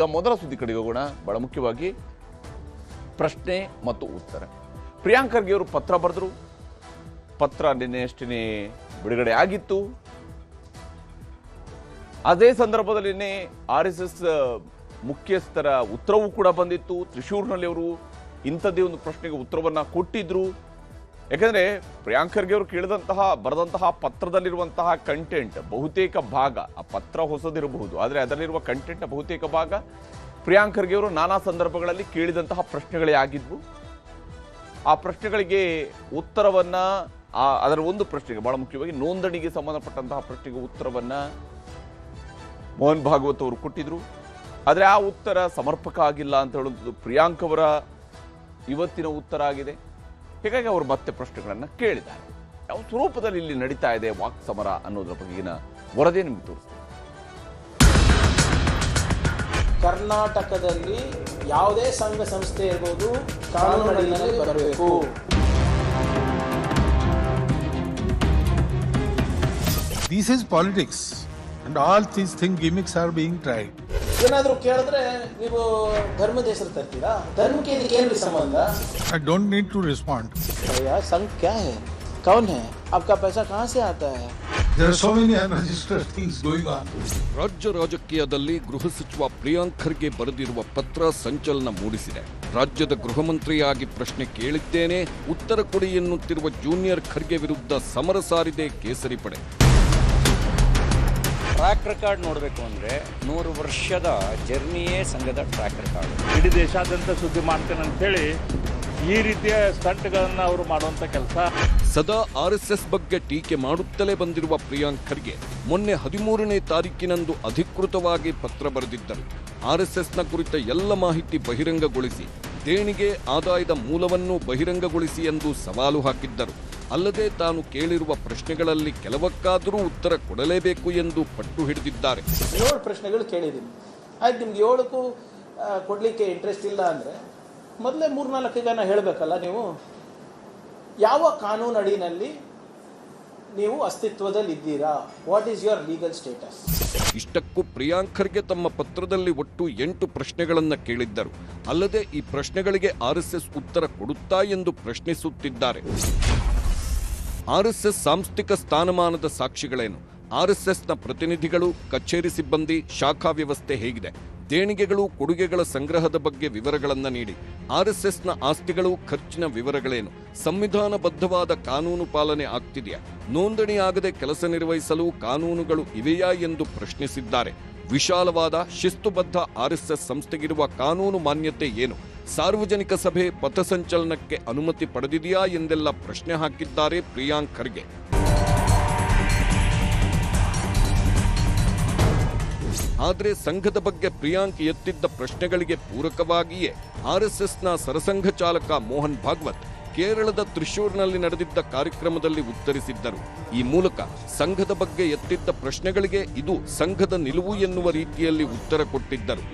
ಈಗ ಮೊದಲ ಸುದ್ದಿ ಕಡೆಗೆ ಹೋಗೋಣ. ಬಹಳ ಮುಖ್ಯವಾಗಿ ಪ್ರಶ್ನೆ ಮತ್ತು ಉತ್ತರ. ಪ್ರಿಯಾಂಕ್ ಖರ್ಗೆ ಅವರು ಪತ್ರ ಬರೆದರು. ಪತ್ರ ನಿನ್ನೆಯಷ್ಟೇ ಬಿಡುಗಡೆ ಆಗಿತ್ತು. ಅದೇ ಸಂದರ್ಭದಲ್ಲಿ RSS ಮುಖ್ಯಸ್ಥರ ಉತ್ತರವೂ ಕೂಡ ಬಂದಿತ್ತು. ತ್ರಿಶೂರ್ನಲ್ಲಿ ಅವರು ಇಂಥದ್ದೇ ಒಂದು ಪ್ರಶ್ನೆಗೆ ಉತ್ತರವನ್ನು ಕೊಟ್ಟಿದ್ರು. ಯಾಕಂದರೆ ಪ್ರಿಯಾಂಕ್ ಖರ್ಗೆ ಅವರು ಬರೆದಂತಹ ಪತ್ರದಲ್ಲಿರುವಂತಹ ಕಂಟೆಂಟ್ ಬಹುತೇಕ ಭಾಗ, ಆ ಪತ್ರ ಹೊಸದಿರಬಹುದು, ಆದರೆ ಅದರಲ್ಲಿರುವ ಕಂಟೆಂಟ್ನ ಬಹುತೇಕ ಭಾಗ ಪ್ರಿಯಾಂಕ್ ಖರ್ಗೆ ಅವರು ನಾನಾ ಸಂದರ್ಭಗಳಲ್ಲಿ ಕೇಳಿದಂತಹ ಪ್ರಶ್ನೆಗಳೇ ಆಗಿದ್ವು. ಆ ಪ್ರಶ್ನೆಗಳಿಗೆ ಉತ್ತರವನ್ನು, ಅದರ ಒಂದು ಪ್ರಶ್ನೆಗೆ, ಬಹಳ ಮುಖ್ಯವಾಗಿ ನೋಂದಣಿಗೆ ಸಂಬಂಧಪಟ್ಟಂತಹ ಪ್ರಶ್ನೆಗೆ ಉತ್ತರವನ್ನು ಮೋಹನ್ ಭಾಗವತ್ ಅವರು ಕೊಟ್ಟಿದ್ರು. ಆದರೆ ಆ ಉತ್ತರ ಸಮರ್ಪಕ ಆಗಿಲ್ಲ ಅಂತ ಹೇಳುವಂಥದ್ದು ಪ್ರಿಯಾಂಕ್ ಅವರ ಇವತ್ತಿನ ಉತ್ತರ ಆಗಿದೆ. ಹೀಗಾಗಿ ಅವರು ಮತ್ತೆ ಪ್ರಶ್ನೆಗಳನ್ನು ಕೇಳಿದ್ದಾರೆ. ಯಾವ ಸ್ವರೂಪದಲ್ಲಿ ಇಲ್ಲಿ ನಡೀತಾ ಇದೆ ವಾಕ್ ಸಮರ ಅನ್ನೋದರ ಬಗೆಗಿನ ವರದಿ ನಿಮಗೆ ತೋರಿಸ್ತಾರೆ. ಕರ್ನಾಟಕದಲ್ಲಿ ಯಾವುದೇ ಸಂಘ ಸಂಸ್ಥೆ ಇರ್ಬೋದು, ಕಾನೂನಿನಲ್ಲಿ ಬರಬೇಕು. This is politics and all these gimmicks are being tried. ಏನಾದರೂ ಕೇಳಿದ್ರೆ ನೀವು ಧರ್ಮದ ಹೆಸರು ತರ್ತೀರಾ? ಧರ್ಮಕ್ಕೆ ಇದಕ್ಕೆ ಏನು ಸಂಬಂಧ? I don't need to respond. यार संघ क्या है, कौन है, आपका पैसा कहाँ से आता है? There are so many unregistered things going on. ರಾಜ್ಯ ರಾಜಕೀಯದಲ್ಲಿ ಗೃಹ ಸಚಿವ ಪ್ರಿಯಾಂಕ್ ಖರ್ಗೆ ಬರೆದಿರುವ ಪತ್ರ ಸಂಚಲನ ಮೂಡಿಸಿದೆ. ರಾಜ್ಯದ ಗೃಹ ಮಂತ್ರಿಯಾಗಿ ಪ್ರಶ್ನೆ ಕೇಳಿದ್ದೇನೆ, ಉತ್ತರ ಕೊಡಿ ಎನ್ನುತ್ತಿರುವ ಜೂನಿಯರ್ ಖರ್ಗೆ ವಿರುದ್ಧ ಸಮರ ಸಾರಿದೆ ಕೇಸರಿ ಪಡೆ. ಟ್ರ್ಯಾಕ್ ರೆಕಾರ್ಡ್ ನೋಡಬೇಕು ಅಂದರೆ 100 ವರ್ಷದ ಜರ್ನಿಯೇ ಸಂಘದ ಟ್ರ್ಯಾಕ್ ರೆಕಾರ್ಡ್. ಇಡೀ ದೇಶಾದ್ಯಂತ ಸುದ್ದಿ ಮಾಡ್ತೇನೆ ಅಂತೇಳಿ ಈ ರೀತಿಯ ಸ್ಟಂಟ್ಗಳನ್ನು ಅವರು ಮಾಡುವಂಥ ಕೆಲಸ. ಸದಾ RSS ಬಗ್ಗೆ ಟೀಕೆ ಮಾಡುತ್ತಲೇ ಬಂದಿರುವ ಪ್ರಿಯಾಂಕ್ ಖರ್ಗೆ ಮೊನ್ನೆ 13ನೇ ತಾರೀಕಿನಂದು ಅಧಿಕೃತವಾಗಿ ಪತ್ರ ಬರೆದಿದ್ದರು. RSSನ ಕುರಿತ ಎಲ್ಲ ಮಾಹಿತಿ ಬಹಿರಂಗಗೊಳಿಸಿ, ದೇಣಿಗೆ ಆದಾಯದ ಮೂಲವನ್ನು ಬಹಿರಂಗಗೊಳಿಸಿ ಎಂದು ಸವಾಲು ಹಾಕಿದ್ದರು. ಅಲ್ಲದೆ ತಾನು ಕೇಳಿರುವ ಪ್ರಶ್ನೆಗಳಲ್ಲಿ ಕೆಲವಕ್ಕಾದರೂ ಉತ್ತರ ಕೊಡಲೇಬೇಕು ಎಂದು ಪಟ್ಟು ಹಿಡಿದಿದ್ದಾರೆ. 7 ಪ್ರಶ್ನೆಗಳು ಕೇಳಿದ್ದೀನಿ. ಆಯ್ತು, ನಿಮ್ಗೆ 7ಕ್ಕೂ ಕೊಡಲಿಕ್ಕೆ ಇಂಟ್ರೆಸ್ಟ್ ಇಲ್ಲ ಅಂದರೆ ಮೊದಲೇ 3-4 ಹೇಳಬೇಕಲ್ಲ. ನೀವು ಯಾವ ಕಾನೂನು ಅಡಿನಲ್ಲಿ ನೀವು ಅಸ್ತಿತ್ವದಲ್ಲಿ ಇದ್ದೀರಾ? What is your legal status? ಇಷ್ಟಕ್ಕೂ ಪ್ರಿಯಾಂಕ್ ಖರ್ಗೆ ತಮ್ಮ ಪತ್ರದಲ್ಲಿ ಒಟ್ಟು 8 ಪ್ರಶ್ನೆಗಳನ್ನು ಕೇಳಿದ್ದರು. ಅಲ್ಲದೆ ಈ ಪ್ರಶ್ನೆಗಳಿಗೆ RSS ಉತ್ತರ ಕೊಡುತ್ತಾ ಎಂದು ಪ್ರಶ್ನಿಸುತ್ತಿದ್ದಾರೆ. RSS ಸಾಂಸ್ಥಿಕ ಸ್ಥಾನಮಾನದ ಸಾಕ್ಷಿಗಳೇನು? RSSನ ಪ್ರತಿನಿಧಿಗಳು, ಕಚೇರಿ ಸಿಬ್ಬಂದಿ, ಶಾಖಾ ವ್ಯವಸ್ಥೆ ಹೇಗಿದೆ? ದೇಣಿಗೆಗಳು, ಕೊಡುಗೆಗಳ ಸಂಗ್ರಹದ ಬಗ್ಗೆ ವಿವರಗಳನ್ನು ನೀಡಿ. RSSನ ಆಸ್ತಿಗಳು, ಖರ್ಚಿನ ವಿವರಗಳೇನು? ಸಂವಿಧಾನಬದ್ಧವಾದ ಕಾನೂನು ಪಾಲನೆ ಆಗ್ತಿದೆಯಾ? ನೋಂದಣಿ ಆಗದೆ ಕೆಲಸ ನಿರ್ವಹಿಸಲು ಕಾನೂನುಗಳು ಇವೆಯಾ ಎಂದು ಪ್ರಶ್ನಿಸಿದ್ದಾರೆ. ವಿಶಾಲವಾದ ಶಿಸ್ತುಬದ್ಧ RSS ಸಂಸ್ಥೆಗಿರುವ ಕಾನೂನು ಮಾನ್ಯತೆ ಏನು? ಸಾರ್ವಜನಿಕ ಸಭೆ, ಪಥಸಂಚಲನಕ್ಕೆ ಅನುಮತಿ ಪಡೆದಿದೆಯಾ ಎಂದೆಲ್ಲ ಪ್ರಶ್ನೆ ಹಾಕಿದ್ದಾರೆ ಪ್ರಿಯಾಂಕ್ ಖರ್ಗೆ. ಆದರೆ ಸಂಘದ ಬಗ್ಗೆ ಪ್ರಿಯಾಂಕ್ ಎತ್ತಿದ್ದ ಪ್ರಶ್ನೆಗಳಿಗೆ ಪೂರಕವಾಗಿಯೇ RSSನ ಸರಸಂಘ ಚಾಲಕ ಮೋಹನ್ ಭಾಗವತ್ ಕೇರಳದ ತ್ರಿಶೂರ್ನಲ್ಲಿ ನಡೆದಿದ್ದ ಕಾರ್ಯಕ್ರಮದಲ್ಲಿ ಉತ್ತರಿಸಿದ್ದರು. ಈ ಮೂಲಕ ಸಂಘದ ಬಗ್ಗೆ ಎತ್ತಿದ್ದ ಪ್ರಶ್ನೆಗಳಿಗೆ ಇದು ಸಂಘದ ನಿಲುವು ಎನ್ನುವ ರೀತಿಯಲ್ಲಿ ಉತ್ತರ ಕೊಟ್ಟಿದ್ದರು.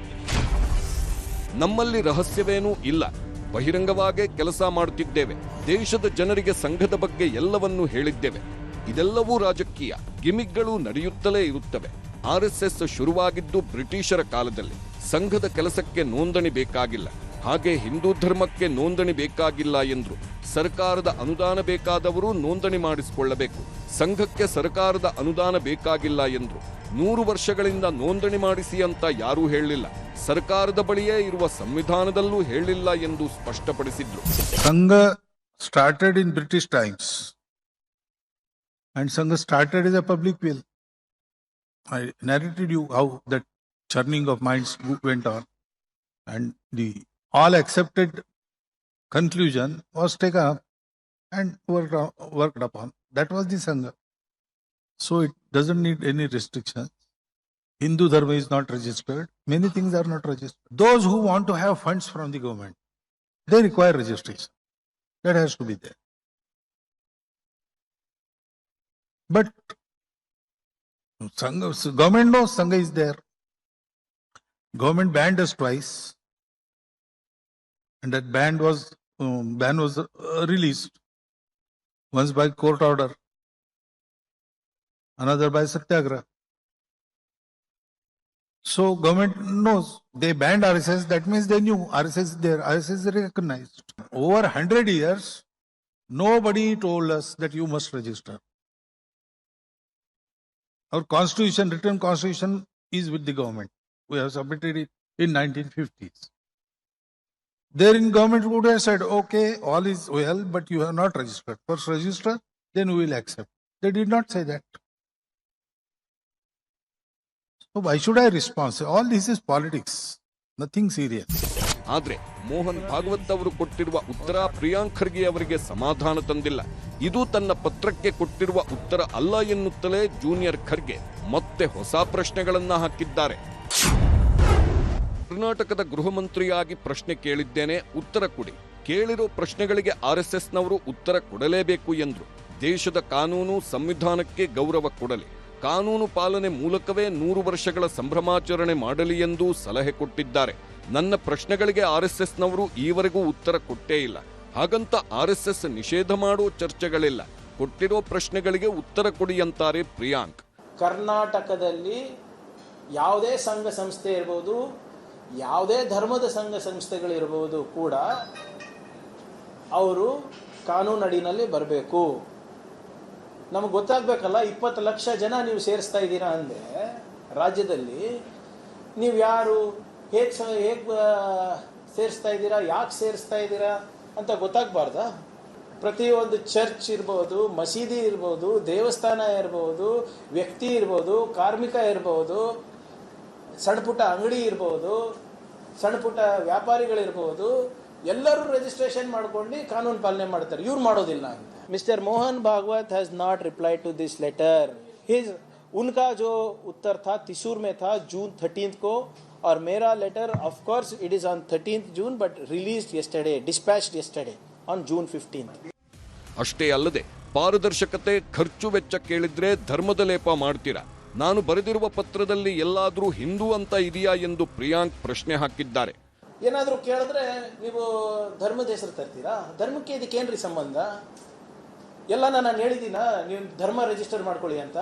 ನಮ್ಮಲ್ಲಿ ರಹಸ್ಯವೇನೂ ಇಲ್ಲ, ಬಹಿರಂಗವಾಗೇ ಕೆಲಸ ಮಾಡುತ್ತಿದ್ದೇವೆ. ದೇಶದ ಜನರಿಗೆ ಸಂಘದ ಬಗ್ಗೆ ಎಲ್ಲವನ್ನೂ ಹೇಳಿದ್ದೇವೆ. ಇದೆಲ್ಲವೂ ರಾಜಕೀಯ ಗಿಮಿಕ್ಗಳು ನಡೆಯುತ್ತಲೇ ಇರುತ್ತವೆ. RSS ಶುರುವಾಗಿದ್ದು ಬ್ರಿಟಿಷರ ಕಾಲದಲ್ಲಿ. ಸಂಘದ ಕೆಲಸಕ್ಕೆ ನೋಂದಣಿ ಬೇಕಾಗಿಲ್ಲ, ಹಾಗೆ ಹಿಂದೂ ಧರ್ಮಕ್ಕೆ ನೋಂದಣಿ ಬೇಕಾಗಿಲ್ಲ ಎಂದರು. ಸರ್ಕಾರದ ಅನುದಾನ ಬೇಕಾದವರು ನೋಂದಣಿ ಮಾಡಿಸಿಕೊಳ್ಳಬೇಕು, ಸಂಘಕ್ಕೆ ಸರ್ಕಾರದ ಅನುದಾನ ಬೇಕಾಗಿಲ್ಲ ಎಂದರು. 100 ವರ್ಷಗಳಿಂದ ನೋಂದಣಿ ಮಾಡಿಸಿ ಅಂತ ಯಾರೂ ಹೇಳಲಿಲ್ಲ, ಸರ್ಕಾರದ ಬಳಿಯೇ ಇರುವ ಸಂವಿಧಾನದಲ್ಲೂ ಹೇಳಿಲ್ಲ ಎಂದು ಸ್ಪಷ್ಟಪಡಿಸಿದ್ರು. ಸಂಘ started in British times and Sangha started as a public will. I narrated you how that churning of minds went on and the all accepted conclusion was taken up and worked upon. That was the Sangha. So it doesn't need any restrictions. Hindu Dharma is not registered. Many things are not registered. Those who want to have funds from the government, they require registration. That has to be there. But Sangha, government knows Sangha is there. Government banned us twice. And that ban was released. Once by court order, another by Satyagraha. So government knows they banned RSS. That means they knew RSS is there. RSS is recognized. Over 100 years, nobody told us that you must register. Our constitution, written constitution, is with the government. We have submitted it in 1950s. Therein government would have said, okay, all is well, but you have not registered. First register, then we will accept. They did not say that. So why should I respond? All this is politics, nothing serious. ಆದ್ರೆ ಮೋಹನ್ ಭಾಗವತ್ ಅವರು ಕೊಟ್ಟಿರುವ ಉತ್ತರ ಪ್ರಿಯಾಂಕ್ ಖರ್ಗೆ ಅವರಿಗೆ ಸಮಾಧಾನ ತಂದಿಲ್ಲ. ಇದು ತನ್ನ ಪತ್ರಕ್ಕೆ ಕೊಟ್ಟಿರುವ ಉತ್ತರ ಅಲ್ಲ ಎನ್ನುತ್ತಲೇ ಜೂನಿಯರ್ ಖರ್ಗೆ ಮತ್ತೆ ಹೊಸ ಪ್ರಶ್ನೆಗಳನ್ನ ಹಾಕಿದ್ದಾರೆ. ಕರ್ನಾಟಕದ ಗೃಹ ಮಂತ್ರಿಯಾಗಿ ಪ್ರಶ್ನೆ ಕೇಳಿದ್ದೇನೆ, ಉತ್ತರ ಕೊಡಿ. ಕೇಳಿರೋ ಪ್ರಶ್ನೆಗಳಿಗೆ RSSನವರು ಉತ್ತರ ಕೊಡಲೇಬೇಕು ಎಂದ್ರು. ದೇಶದ ಕಾನೂನು ಸಂವಿಧಾನಕ್ಕೆ ಗೌರವ ಕೊಡಲಿ, ಕಾನೂನು ಪಾಲನೆ ಮೂಲಕವೇ 100 ವರ್ಷಗಳ ಸಂಭ್ರಮಾಚರಣೆ ಮಾಡಲಿ ಎಂದು ಸಲಹೆ ಕೊಟ್ಟಿದ್ದಾರೆ. ನನ್ನ ಪ್ರಶ್ನೆಗಳಿಗೆ RSSನವರು ಈವರೆಗೂ ಉತ್ತರ ಕೊಟ್ಟೇ ಇಲ್ಲ. ಹಾಗಂತ RSS ನಿಷೇಧ ಮಾಡೋ ಚರ್ಚೆಗಳಿಲ್ಲ. ಕೊಟ್ಟಿರೋ ಪ್ರಶ್ನೆಗಳಿಗೆ ಉತ್ತರ ಕೊಡಿ ಅಂತಾರೆ ಪ್ರಿಯಾಂಕ್. ಕರ್ನಾಟಕದಲ್ಲಿ ಯಾವುದೇ ಸಂಘ ಸಂಸ್ಥೆ ಇರ್ಬೋದು, ಯಾವುದೇ ಧರ್ಮದ ಸಂಘ ಸಂಸ್ಥೆಗಳಿರ್ಬೋದು ಕೂಡ ಅವರು ಕಾನೂನಡಿನಲ್ಲಿ ಬರಬೇಕು. ನಮಗೆ ಗೊತ್ತಾಗಬೇಕಲ್ಲ, 20 ಲಕ್ಷ ಜನ ನೀವು ಸೇರಿಸ್ತಾ ಇದ್ದೀರಾ ಅಂದರೆ ರಾಜ್ಯದಲ್ಲಿ, ನೀವು ಯಾರು, ಹೇಗೆ ಸೇರಿಸ್ತಾ ಇದ್ದೀರಾ, ಯಾಕೆ ಸೇರಿಸ್ತಾ ಇದ್ದೀರಾ ಅಂತ ಗೊತ್ತಾಗಬಾರ್ದಾ? ಪ್ರತಿಯೊಂದು ಚರ್ಚ್ ಇರ್ಬೋದು, ಮಸೀದಿ ಇರ್ಬೋದು, ದೇವಸ್ಥಾನ ಇರ್ಬೋದು, ವ್ಯಕ್ತಿ ಇರ್ಬೋದು, ಕಾರ್ಮಿಕ ಇರ್ಬೋದು, ಸಣ್ಣ ಪುಟ್ಟ ಅಂಗಡಿ ಇರ್ಬೋದು, ಸಣ್ಣ ಪುಟ್ಟ ವ್ಯಾಪಾರಿಗಳಿರ್ಬೋದು, ಎಲ್ಲರೂ ರಿಜಿಸ್ಟ್ರೇಷನ್ ಮಾಡ್ಕೊಂಡು ಕಾನೂನು ಪಾಲನೆ ಮಾಡ್ತಾರೆ. ಇವ್ರು ಮಾಡೋದಿಲ್ಲ ಅಂತ. Mister Mohan Bhagwat has not replied to this letter. उनका जो उत्तर था त्रिशूर में था जून 13 को, और मेरा letter of course it is on 13th June but released yesterday, dispatched yesterday on June 15th. ಅಷ್ಟೇ ಅಲ್ಲದೆ ಪಾರದರ್ಶಕತೆ, ಖರ್ಚು ವೆಚ್ಚ ಕೇಳಿದ್ರೆ ಧರ್ಮದ ಲೇಪ ಮಾಡ್ತೀರಾ? ನಾನು ಬರೆದಿರುವ ಪತ್ರದಲ್ಲಿ ಎಲ್ಲಾದ್ರೂ ಹಿಂದೂ ಅಂತ ಇದೆಯಾ ಎಂದು ಪ್ರಿಯಾಂಕ್ ಪ್ರಶ್ನೆ ಹಾಕಿದ್ದಾರೆ. ಏನಾದರೂ ಕೇಳಿದ್ರೆ ನೀವು ಧರ್ಮದ ಹೆಸರು ತರ್ತೀರಾ? ಧರ್ಮಕ್ಕೆ ಇದಕ್ಕೇನ್ರಿ ಸಂಬಂಧ? ಎಲ್ಲ ನಾನು ಹೇಳಿದ್ದೀನ, ನೀವು ಧರ್ಮ ರಿಜಿಸ್ಟರ್ ಮಾಡ್ಕೊಳ್ಳಿ ಅಂತ.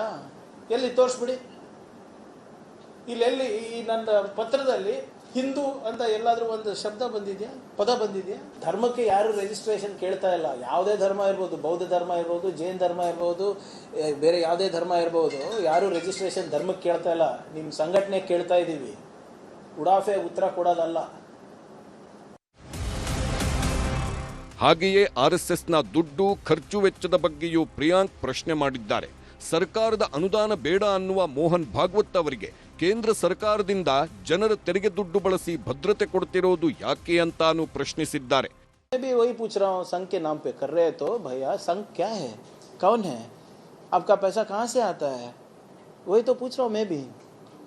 ಎಲ್ಲಿ ತೋರಿಸ್ಬಿಡಿ. ಇಲ್ಲೆಲ್ಲಿ ಈ ನನ್ನ ಪತ್ರದಲ್ಲಿ ಹಿಂದೂ ಅಂತ ಎಲ್ಲಾದ್ರೂ ಒಂದು ಶಬ್ದ ಬಂದಿದೆಯಾ, ಪದ ಬಂದಿದೆಯಾ? ಧರ್ಮಕ್ಕೆ ಯಾರು ರಿಜಿಸ್ಟ್ರೇಷನ್ ಕೇಳ್ತಾ ಇಲ್ಲ. ಯಾವುದೇ ಧರ್ಮ ಇರ್ಬೋದು, ಬೌದ್ಧ ಧರ್ಮ ಇರ್ಬೋದು, ಜೈನ ಧರ್ಮ ಇರ್ಬೋದು, ಬೇರೆ ಯಾವುದೇ ಧರ್ಮ ಇರ್ಬೋದು, ಯಾರು ರಿಜಿಸ್ಟ್ರೇಷನ್ ಧರ್ಮಕ್ಕೆ ಕೇಳ್ತಾ ಇಲ್ಲ. ನಿಮ್ಮ ಸಂಘಟನೆ ಕೇಳ್ತಾ ಇದ್ದೀವಿ. ಉಡಾಫೆ ಉತ್ತರ ಕೊಡೋದಲ್ಲ. ಹಾಗೆಯೇ RSSನ ದುಡ್ಡು, ಖರ್ಚು ವೆಚ್ಚದ ಬಗ್ಗೆಯೂ ಪ್ರಿಯಾಂಕ್ ಪ್ರಶ್ನೆ ಮಾಡಿದ್ದಾರೆ. ಸರ್ಕಾರದ ಅನುದಾನ ಬೇಡ ಅನ್ನುವ ಮೋಹನ್ ಭಾಗವತ್ ಅವರಿಗೆ ಕೇಂದ್ರ ಸರ್ಕಾರದಿಂದ ಜನರ ತೆರಿಗೆ ದುಡ್ಡು ಬಳಸಿ ಭದ್ರತೆ ಕೊಡ್ತಿರೋದು ಯಾಕೆ ಅಂತಾನು ಪ್ರಶ್ನಿಸಿದ್ದಾರೆ. वही पूछ रहा हूँ, संघ के नाम पे कर रहे तो भैया संघ क्या है, कौन है, आपका पैसा कहाँ से आता है, वही तो पूछ रहा हूँ मैं भी.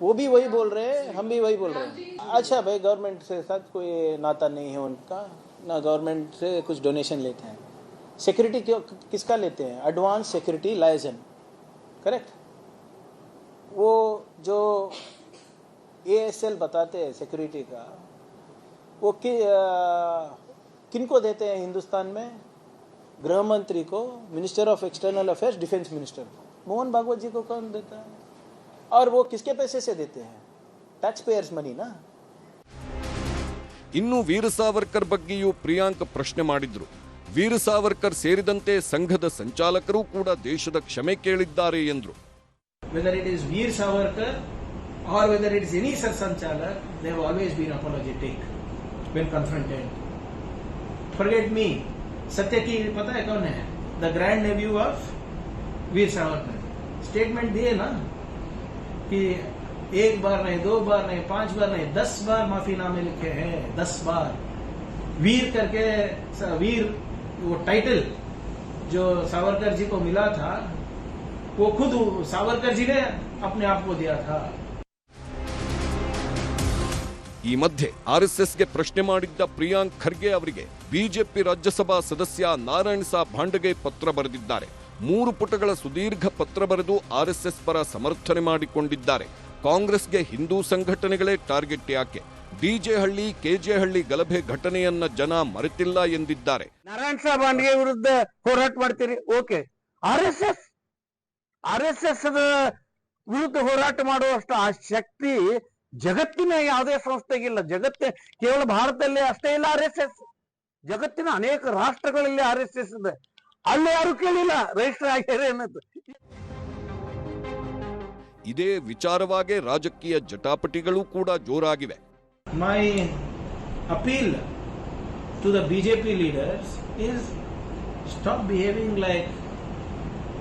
वो भी वही बोल रहे हैं, हम भी वही बोल रहे हैं. अच्छा भाई, गवर्नमेंट से साथ कोई नाता नहीं है उनका, ना गवर्नमेंट से कुछ डोनेशन लेते हैं. सिक्योरिटी किसका लेते हैं? Advance security licence, correct. वो जो ASL बताते हैं सिक्योरिटी का, वो किनको देते हैं हिंदुस्तान में? गृह मंत्री को, minister of external affairs, defence minister को. मोहन भागवत जी को कौन देता है? और वो किसके पैसे से देते हैं? टैक्स पेयर्स मनी ना. ಇನ್ನು ವೀರ ಸಾವರ್ಕರ್ ಬಗ್ಗೆಯೂ ಪ್ರಿಯಾಂಕ್ ಪ್ರಶ್ನೆ ಮಾಡಿದ್ರು. ವೀರ ಸಾವರ್ಕರ್ ಸೇರಿದಂತೆ ಸಂಘದ ಸಂಚಾಲಕರು ಕೂಡ ದೇಶದ ಕ್ಷಮೆ ಕೇಳಿದ್ದಾರೆ ಎಂದ್ರು. Whether it is Veer Savarkar or whether it is any such Sanchalak, they have always been apologetic when confronted. Forget me. Satyaki pata hai kaun hai? The grand nephew of Veer Savarkar. Statement diye na कि एक बार नहीं, 2 बार नहीं, 5 बार नहीं, 10 बार माफीनामे लिखे हैं. 10 बार वीर करके, वीर वो title जो सावरकर जी को मिला था, वो खुद सावरकर जी ने अपने आप को दिया था. ಈ ಮಧ್ಯೆ RSSಗೆ ಪ್ರಶ್ನೆ ಮಾಡಿದ್ದ ಪ್ರಿಯಾಂಕ್ ಖರ್ಗೆ ಅವರಿಗೆ ಬಿಜೆಪಿ ರಾಜ್ಯಸಭಾ ಸದಸ್ಯ ನಾರಾಯಣ್ ಸಾ ಭಾಂಡಗೆ ಪತ್ರ ಬರೆದಿದ್ದಾರೆ. 3 ಪುಟಗಳ ಸುದೀರ್ಘ ಪತ್ರ ಬರೆದು RSS ಪರ ಸಮರ್ಥನೆ ಮಾಡಿಕೊಂಡಿದ್ದಾರೆ. ಕಾಂಗ್ರೆಸ್ಗೆ ಹಿಂದೂ ಸಂಘಟನೆಗಳೇ ಟಾರ್ಗೆಟ್ ಯಾಕೆ? DJ ಹಳ್ಳಿ, KJ ಹಳ್ಳಿ ಗಲಭೆ ಘಟನೆಯನ್ನ ಜನ ಮರೆತಿಲ್ಲ ಎಂದಿದ್ದಾರೆ. ನಾರಾಯಣ್ ಸಾ ಭಾಂಡಗೆ ವಿರುದ್ಧ ಹೋರಾಟ ಮಾಡ್ತೀರಿ, ಓಕೆ. RSS ವಿರುದ್ಧ ಹೋರಾಟ ಮಾಡುವಷ್ಟು ಆ ಶಕ್ತಿ ಜಗತ್ತಿನ ಯಾವುದೇ ಸಂಸ್ಥೆಗಿಲ್ಲ. ಕೇವಲ ಭಾರತದಲ್ಲಿ ಅಷ್ಟೇ ಇಲ್ಲ RSS, ಜಗತ್ತಿನ ಅನೇಕ ರಾಷ್ಟ್ರಗಳಲ್ಲಿ RSS ಇದೆ. ಅಲ್ಲಿ ಯಾರು ಕೇಳಿಲ್ಲ ರಿಜಿಸ್ಟರ್ ಆಗ್ಯಾರ ಅನ್ನೋದು. ಇದೇ ವಿಚಾರವಾಗಿ ರಾಜಕೀಯ ಜಟಾಪಟಿಗಳು ಕೂಡ ಜೋರಾಗಿವೆ. My appeal to the BJP leaders is stop behaving like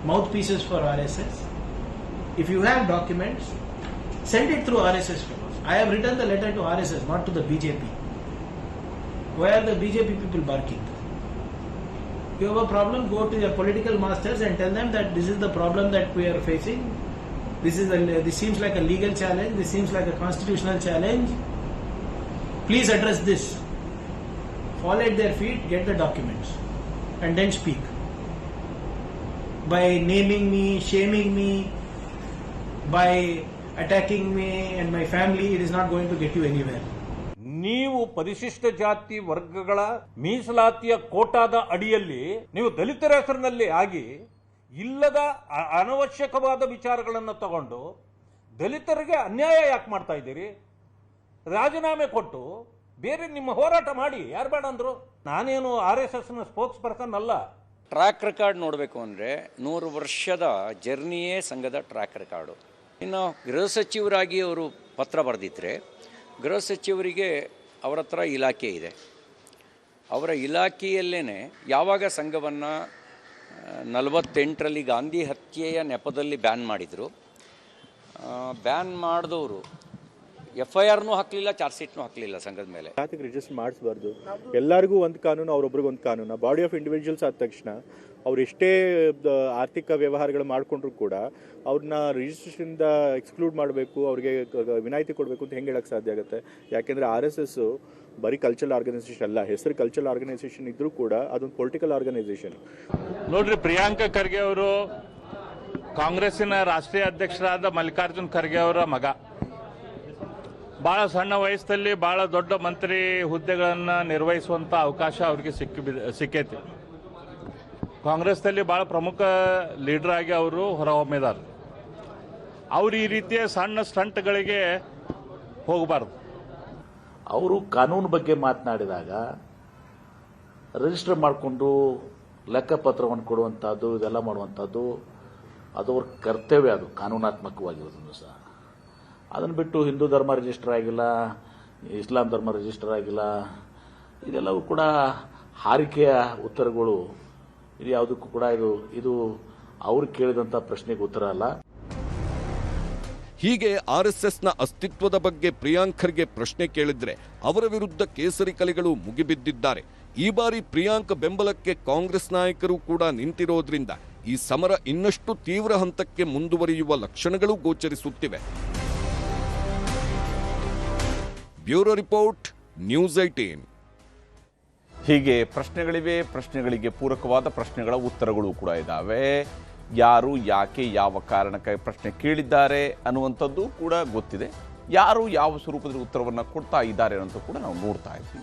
mouthpieces for RSS. If you have documents, send it through RSS fellows. I have written the letter to RSS, not to the BJP. Why are the BJP people barking? You have a problem, go to your political masters and tell them that this is the problem that we are facing. This seems like a legal challenge. This seems like a constitutional challenge. Please address this. Fall at their feet, get the documents, and then speak. By naming me, shaming me, by attacking me and my family, it is not going to get you anywhere. ನೀವು ಪರಿಶಿಷ್ಟ ಜಾತಿ ವರ್ಗಗಳ ಮೀಸಲಾತಿಯ ಕೋಟಾದ ಅಡಿಯಲ್ಲಿ ನೀವು ದಲಿತರ ಹೆಸರಿನಲ್ಲಿ ಆಗಿ ಇಲ್ಲದ ಅನವಶ್ಯಕವಾದ ವಿಚಾರಗಳನ್ನು ತಗೊಂಡು ದಲಿತರಿಗೆ ಅನ್ಯಾಯ ಯಾಕೆ ಮಾಡ್ತಾ ಇದ್ದೀರಿ? ರಾಜೀನಾಮೆ ಕೊಟ್ಟು ಬೇರೆ ನಿಮ್ಮ ಹೋರಾಟ ಮಾಡಿ. ಯಾರು ಬೇಡ ಅಂದ್ರು? ನಾನೇನು RSSನ ಸ್ಪೋಕ್ಸ್ ಪರ್ಸನ್ ಅಲ್ಲ. ಟ್ರ್ಯಾಕ್ ರೆಕಾರ್ಡ್ ನೋಡಬೇಕು ಅಂದರೆ 100 ವರ್ಷದ ಜರ್ನಿಯೇ ಸಂಘದ ಟ್ರ್ಯಾಕ್ ರೆಕಾರ್ಡು. ಇನ್ನು ಗೃಹ ಸಚಿವರಾಗಿ ಅವರು ಪತ್ರ ಬರೆದಿದ್ದರೆ, ಗೃಹ ಸಚಿವರಿಗೆ ಅವರ ಹತ್ರ ಇಲಾಖೆ ಇದೆ. ಅವರ ಇಲಾಖೆಯಲ್ಲೇ ಯಾವಾಗ ಸಂಘವನ್ನು 48ರಲ್ಲಿ ಗಾಂಧಿ ಹತ್ಯೆಯ ನೆಪದಲ್ಲಿ ಬ್ಯಾನ್ ಮಾಡಿದರು, ಬ್ಯಾನ್ ಮಾಡಿದವರು FIRನೂ ಹಾಕಲಿಲ್ಲ, ಚಾರ್ಜ್ ಶೀಟ್ನೂ ಹಾಕಲಿಲ್ಲ ಸಂಘದ ಮೇಲೆ. ಜಾತಿಗೆ ರಿಜಿಸ್ಟರ್ ಮಾಡಿಸಬಾರ್ದು. ಎಲ್ಲರಿಗೂ ಒಂದು ಕಾನೂನು, ಅವರೊಬ್ರಿಗೆ ಒಂದು ಕಾನೂನು. ಬಾಡಿ ಆಫ್ ಇಂಡಿವಿಜುವಲ್ಸ್ ಆದ ತಕ್ಷಣ ಅವ್ರು ಎಷ್ಟೇ ಆರ್ಥಿಕ ವ್ಯವಹಾರಗಳು ಮಾಡಿಕೊಂಡ್ರು ಕೂಡ ಅವ್ರನ್ನ ರಿಜಿಸ್ಟ್ರೇಷನಿಂದ ಎಕ್ಸ್ಕ್ಲೂಡ್ ಮಾಡಬೇಕು, ಅವ್ರಿಗೆ ವಿನಾಯಿತಿ ಕೊಡಬೇಕು ಅಂತ ಹೆಂಗೆ ಹೇಳಕ್ಕೆ ಸಾಧ್ಯ ಆಗುತ್ತೆ? ಯಾಕೆಂದರೆ RSS ಬರೀ ಕಲ್ಚರಲ್ ಆರ್ಗನೈಸೇಷನ್ ಅಲ್ಲ. ಹೆಸರು ಕಲ್ಚರಲ್ ಆರ್ಗನೈಸೇಷನ್ ಇದ್ರೂ ಕೂಡ ಅದೊಂದು ಪೊಲಿಟಿಕಲ್ ಆರ್ಗನೈಸೇಷನ್. ನೋಡ್ರಿ, ಪ್ರಿಯಾಂಕ ಖರ್ಗೆ ಅವರು ಕಾಂಗ್ರೆಸ್ಸಿನ ರಾಷ್ಟ್ರೀಯ ಅಧ್ಯಕ್ಷರಾದ ಮಲ್ಲಿಕಾರ್ಜುನ್ ಖರ್ಗೆ ಅವರ ಮಗ. ಭಾಳ ಸಣ್ಣ ವಯಸ್ಸಲ್ಲಿ ಭಾಳ ದೊಡ್ಡ ಮಂತ್ರಿ ಹುದ್ದೆಗಳನ್ನು ನಿರ್ವಹಿಸುವಂಥ ಅವಕಾಶ ಅವ್ರಿಗೆ ಸಿಕ್ಕೈತಿ. ಕಾಂಗ್ರೆಸ್ನಲ್ಲಿ ಭಾಳ ಪ್ರಮುಖ ಲೀಡರ್ ಆಗಿ ಅವರು ಹೊರಹೊಮ್ಮಿದ್ದಾರೆ. ಅವರು ಈ ರೀತಿಯ ಸಣ್ಣ ಸ್ಟಂಟ್ಗಳಿಗೆ ಹೋಗಬಾರ್ದು. ಅವರು ಕಾನೂನು ಬಗ್ಗೆ ಮಾತನಾಡಿದಾಗ ರಿಜಿಸ್ಟರ್ ಮಾಡಿಕೊಂಡು ಲೆಕ್ಕಪತ್ರವನ್ನು ಕೊಡುವಂಥದ್ದು, ಇದೆಲ್ಲ ಮಾಡುವಂಥದ್ದು ಅದು ಅವ್ರ ಕರ್ತವ್ಯ. ಅದು ಕಾನೂನಾತ್ಮಕವಾಗಿರೋದನ್ನು ಸಹ. ಅದನ್ನು ಬಿಟ್ಟು ಹಿಂದೂ ಧರ್ಮ ರಿಜಿಸ್ಟರ್ ಆಗಿಲ್ಲ, ಇಸ್ಲಾಂ ಧರ್ಮ ರಿಜಿಸ್ಟರ್ ಆಗಿಲ್ಲ, ಇದೆಲ್ಲವೂ ಕೂಡ ಹಾರಿಕೆಯ ಉತ್ತರಗಳು. ಇದು ಯಾವುದಕ್ಕೂ ಕೂಡ ಇದು ಅವ್ರು ಕೇಳಿದಂಥ ಪ್ರಶ್ನೆಗೆ ಉತ್ತರ ಅಲ್ಲ. ಹೀಗೆ RSSನ ಅಸ್ತಿತ್ವದ ಬಗ್ಗೆ ಪ್ರಿಯಾಂಕ್ ಖರ್ಗೆ ಪ್ರಶ್ನೆ ಕೇಳಿದ್ರೆ ಅವರ ವಿರುದ್ಧ ಕೇಸರಿ ಕಲೆಗಳು ಮುಗಿಬಿದ್ದಿದ್ದಾರೆ. ಈ ಬಾರಿ ಪ್ರಿಯಾಂಕ್ ಬೆಂಬಲಕ್ಕೆ ಕಾಂಗ್ರೆಸ್ ನಾಯಕರು ಕೂಡ ನಿಂತಿರೋದ್ರಿಂದ ಈ ಸಮರ ಇನ್ನಷ್ಟು ತೀವ್ರ ಹಂತಕ್ಕೆ ಮುಂದುವರಿಯುವ ಲಕ್ಷಣಗಳು ಗೋಚರಿಸುತ್ತಿವೆ. Bureau report, news 18. ಹೀಗೆ ಪ್ರಶ್ನೆಗಳಿವೆ, ಪ್ರಶ್ನೆಗಳಿಗೆ ಪೂರಕವಾದ ಪ್ರಶ್ನೆಗಳ ಉತ್ತರಗಳು ಕೂಡ ಇದ್ದಾವೆ. ಯಾರು ಯಾಕೆ ಯಾವ ಕಾರಣಕ್ಕೆ ಪ್ರಶ್ನೆ ಕೇಳಿದ್ದಾರೆ ಅನ್ನುವಂಥದ್ದು ಕೂಡ ಗೊತ್ತಿದೆ. ಯಾರು ಯಾವ ಸ್ವರೂಪದಲ್ಲಿ ಉತ್ತರವನ್ನು ಕೊಡ್ತಾ ಇದ್ದಾರೆ ಅಂತ ಕೂಡ ನಾವು ನೋಡ್ತಾ ಇದ್ದೀವಿ.